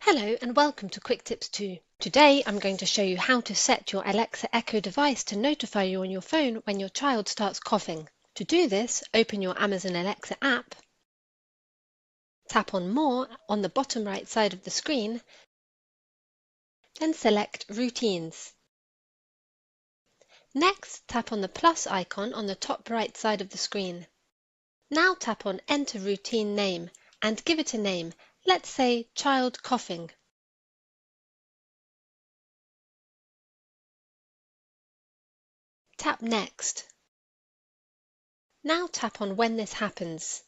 Hello and welcome to Quick Tips 2. Today I'm going to show you how to set your Alexa Echo device to notify you on your phone when your child starts coughing. To do this, open your Amazon Alexa app, tap on More on the bottom right side of the screen, then select Routines. Next, tap on the plus icon on the top right side of the screen. Now tap on Enter Routine Name and give it a name. Let's say Child Coughing. Tap Next. Now tap on When this happens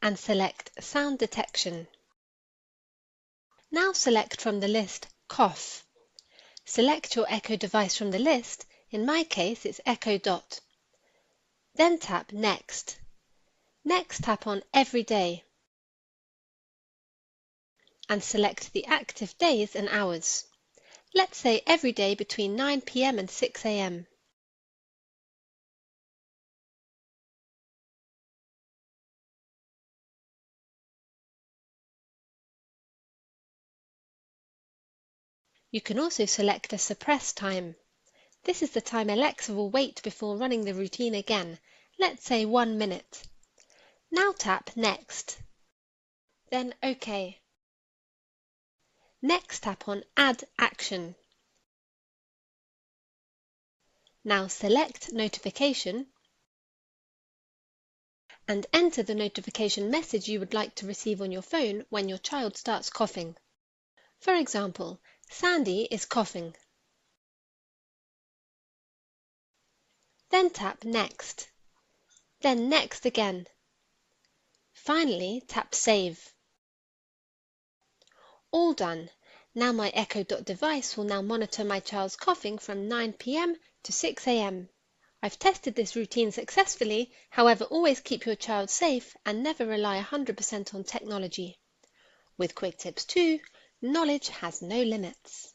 and select Sound Detection. Now select from the list Cough. Select your Echo device from the list, in my case it's Echo Dot. Then tap Next. Next tap on Every Day and select the active days and hours. Let's say every day between 9 p.m. and 6 a.m. You can also select a suppress time. This is the time Alexa will wait before running the routine again, let's say 1 minute. Now tap Next, then OK. Next tap on Add Action. Now select Notification and enter the notification message you would like to receive on your phone when your child starts coughing. For example, Sandy is coughing. Then tap Next, then Next again. Finally, tap Save. All done. Now my Echo Dot device will now monitor my child's coughing from 9 p.m. to 6 a.m. I've tested this routine successfully, however always keep your child safe and never rely 100% on technology. With Quick Tips 2, knowledge has no limits.